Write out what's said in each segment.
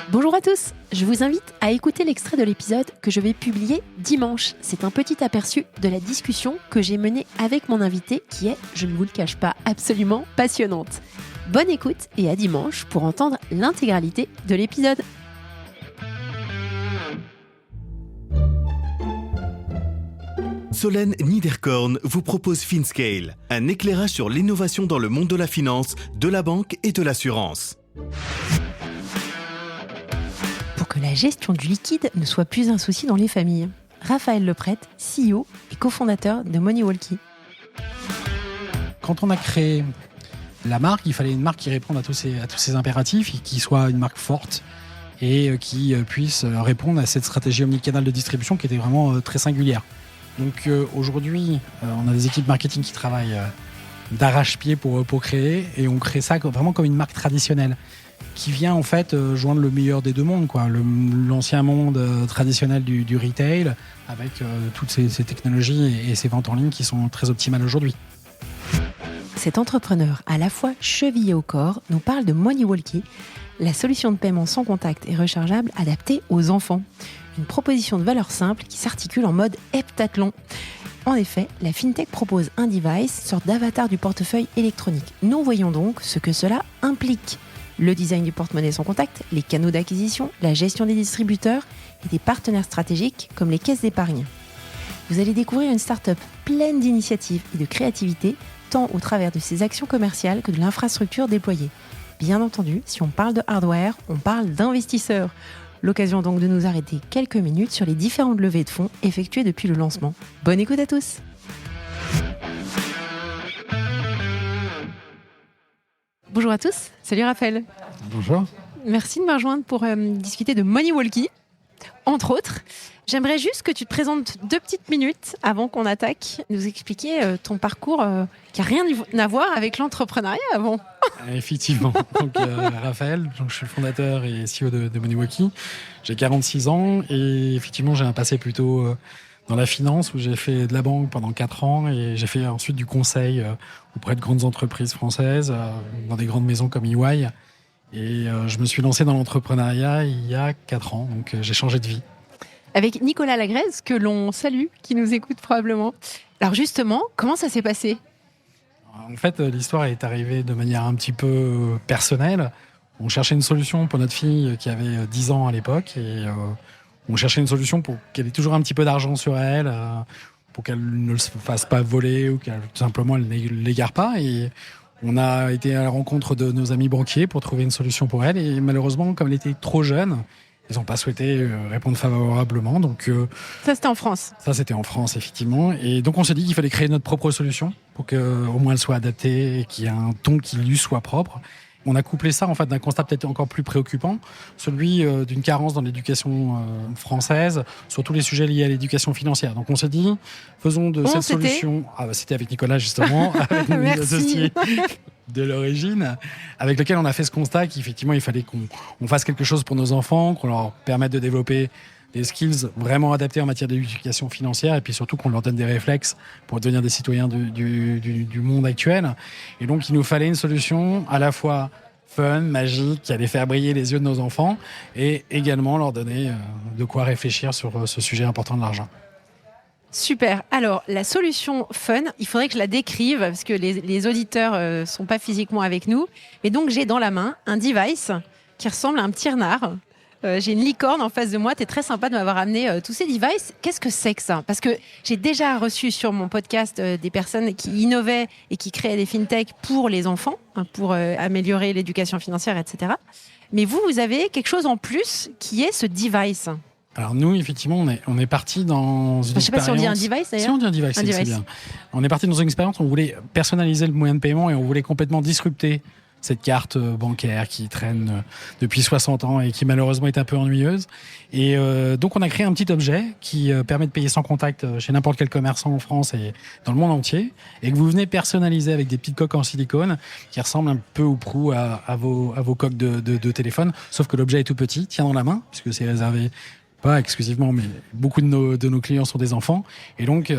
Bonjour à tous, je vous invite à écouter l'extrait de l'épisode que je vais publier dimanche. C'est un petit aperçu de la discussion que j'ai menée avec mon invité qui est, je ne vous le cache pas, absolument passionnante. Bonne écoute et à dimanche pour entendre l'intégralité de l'épisode. Solène Niederkorn vous propose FinScale, un éclairage sur l'innovation dans le monde de la finance, de la banque et de l'assurance. Pour que la gestion du liquide ne soit plus un souci dans les familles. Raphaël Leprêtre, CEO et cofondateur de MoneyWalkie. Quand on a créé la marque, il fallait une marque qui réponde à tous ces impératifs et qui soit une marque forte et qui puisse répondre à cette stratégie omnicanal de distribution qui était vraiment très singulière. Donc aujourd'hui, on a des équipes marketing qui travaillent d'arrache-pied pour créer, et on crée ça vraiment comme une marque traditionnelle qui vient en fait joindre le meilleur des deux mondes, quoi. L'ancien monde traditionnel du retail avec toutes ces technologies et ces ventes en ligne qui sont très optimales aujourd'hui. Cet entrepreneur à la fois chevillé au corps nous parle de MoneyWalkie, la solution de paiement sans contact et rechargeable adaptée aux enfants. Une proposition de valeur simple qui s'articule en mode heptathlon. En effet, la FinTech propose un device, sorte d'avatar du portefeuille électronique. Nous voyons donc ce que cela implique. Le design du porte-monnaie sans contact, les canaux d'acquisition, la gestion des distributeurs et des partenaires stratégiques comme les caisses d'épargne. Vous allez découvrir une start-up pleine d'initiatives et de créativité, tant au travers de ses actions commerciales que de l'infrastructure déployée. Bien entendu, si on parle de hardware, on parle d'investisseurs. L'occasion donc de nous arrêter quelques minutes sur les différentes levées de fonds effectuées depuis le lancement. Bonne écoute à tous. Bonjour à tous, salut Raphaël. Bonjour. Merci de me rejoindre pour discuter de MoneyWalkie, entre autres. J'aimerais juste que tu te présentes 2 petites minutes avant qu'on attaque, nous expliquer ton parcours qui n'a rien à voir avec l'entrepreneuriat avant. Effectivement. Donc, Raphaël, je suis le fondateur et CEO de MoneyWalkie. J'ai 46 ans et effectivement, j'ai un passé plutôt dans la finance où j'ai fait de la banque pendant 4 ans et j'ai fait ensuite du conseil auprès de grandes entreprises françaises, dans des grandes maisons comme EY. Et je me suis lancé dans l'entrepreneuriat il y a 4 ans, donc j'ai changé de vie. Avec Nicolas Lagrèze, que l'on salue, qui nous écoute probablement. Alors justement, comment ça s'est passé ? En fait, l'histoire est arrivée de manière un petit peu personnelle. On cherchait une solution pour notre fille qui avait 10 ans à l'époque et on cherchait une solution pour qu'elle ait toujours un petit peu d'argent sur elle, pour qu'elle ne se fasse pas voler ou qu'elle tout simplement elle ne l'égare pas. Et on a été à la rencontre de nos amis banquiers pour trouver une solution pour elle. Et malheureusement, comme elle était trop jeune, ils n'ont pas souhaité répondre favorablement. Donc, ça, c'était en France. Ça, c'était en France, effectivement. Et donc, on s'est dit qu'il fallait créer notre propre solution pour qu'au moins elle soit adaptée et qu'il y ait un ton qui lui soit propre. On a couplé ça en fait d'un constat peut-être encore plus préoccupant, celui d'une carence dans l'éducation française sur tous les sujets liés à l'éducation financière. Donc, on s'est dit, faisons de cette solution... c'était avec Nicolas, justement, avec nos associés de l'origine, avec lequel on a fait ce constat qu'effectivement il fallait qu'on fasse quelque chose pour nos enfants, qu'on leur permette de développer des skills vraiment adaptés en matière d'éducation financière et puis surtout qu'on leur donne des réflexes pour devenir des citoyens du monde actuel. Et donc il nous fallait une solution à la fois fun, magique, qui allait faire briller les yeux de nos enfants et également leur donner de quoi réfléchir sur ce sujet important de l'argent. Super. Alors, la solution fun, il faudrait que je la décrive parce que les auditeurs sont pas physiquement avec nous. Et donc, j'ai dans la main un device qui ressemble à un petit renard. J'ai une licorne en face de moi. Tu es très sympa de m'avoir amené tous ces devices. Qu'est-ce que c'est que ça ? Parce que j'ai déjà reçu sur mon podcast des personnes qui innovaient et qui créaient des fintech pour les enfants, pour améliorer l'éducation financière, etc. Mais vous avez quelque chose en plus qui est ce device. Alors nous, effectivement, on est parti dans une expérience... Je ne sais pas si on dit un device, d'ailleurs. Si on dit un device, c'est bien. On est parti dans une expérience où on voulait personnaliser le moyen de paiement et on voulait complètement disrupter cette carte bancaire qui traîne depuis 60 ans et qui malheureusement est un peu ennuyeuse. Et donc on a créé un petit objet qui permet de payer sans contact chez n'importe quel commerçant en France et dans le monde entier, et que vous venez personnaliser avec des petites coques en silicone qui ressemblent un peu ou prou à vos coques de téléphone, sauf que l'objet est tout petit, tient dans la main, puisque c'est réservé pas exclusivement, mais beaucoup de nos clients sont des enfants. Et donc,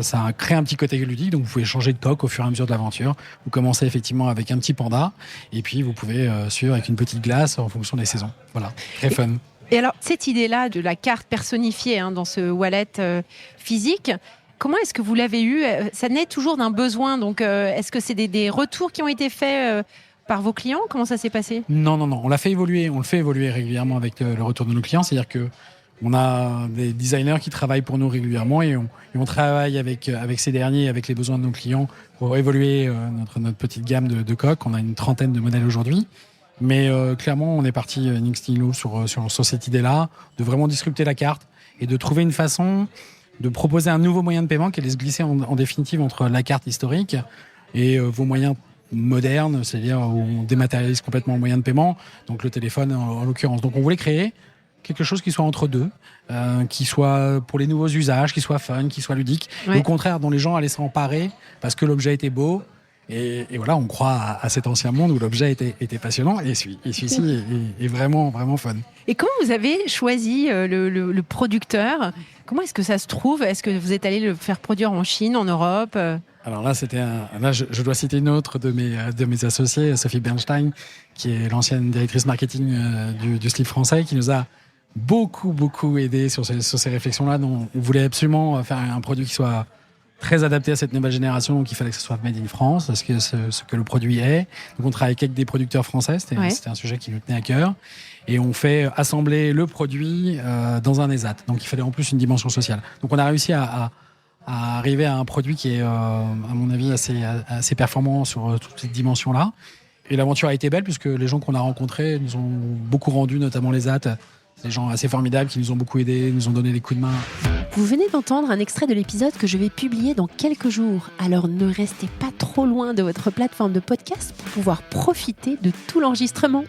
ça crée un petit côté ludique. Donc, vous pouvez changer de coque au fur et à mesure de l'aventure. Vous commencez effectivement avec un petit panda. Et puis, vous pouvez suivre avec une petite glace en fonction des saisons. Voilà, très fun. Et alors, cette idée-là de la carte personnifiée dans ce wallet physique, comment est-ce que vous l'avez eu ? Ça naît toujours d'un besoin. Donc, est-ce que c'est des retours qui ont été faits par vos clients ? Comment ça s'est passé ? Non. On le fait évoluer régulièrement avec le retour de nos clients. C'est-à-dire que on a des designers qui travaillent pour nous régulièrement et on travaille avec ces derniers, avec les besoins de nos clients pour évoluer notre petite gamme de coques. On a une 30aine de modèles aujourd'hui. Mais clairement, on est parti Nix Nilo sur cette idée-là, de vraiment disrupter la carte et de trouver une façon de proposer un nouveau moyen de paiement qui allait se glisser en définitive entre la carte historique et vos moyens modernes, c'est-à-dire où on dématérialise complètement le moyen de paiement, donc le téléphone en l'occurrence. Donc on voulait créer quelque chose qui soit entre deux, qui soit pour les nouveaux usages, qui soit fun, qui soit ludique, Ouais. et au contraire dont les gens allaient s'emparer parce que l'objet était beau. Et voilà, on croit à cet ancien monde où l'objet était passionnant et celui-ci est vraiment, vraiment fun. Et comment vous avez choisi le producteur ? Comment est-ce que ça se trouve ? Est-ce que vous êtes allé le faire produire en Chine, en Europe ? Alors là, je dois citer une autre de mes associés, Sophie Bernstein, qui est l'ancienne directrice marketing du slip français, qui nous a beaucoup aidé sur ces réflexions-là. On voulait absolument faire un produit qui soit très adapté à cette nouvelle génération, donc il fallait que ce soit made in France, ce que le produit est. Donc on travaille avec des producteurs français, c'était un sujet qui nous tenait à cœur. Et on fait assembler le produit dans un ESAT. Donc il fallait en plus une dimension sociale. Donc on a réussi à arriver à un produit qui est, à mon avis, assez performant sur toutes ces dimensions-là. Et l'aventure a été belle puisque les gens qu'on a rencontrés nous ont beaucoup rendu, notamment les ESAT. Des gens assez formidables qui nous ont beaucoup aidés, nous ont donné des coups de main. Vous venez d'entendre un extrait de l'épisode que je vais publier dans quelques jours. Alors ne restez pas trop loin de votre plateforme de podcast pour pouvoir profiter de tout l'enregistrement.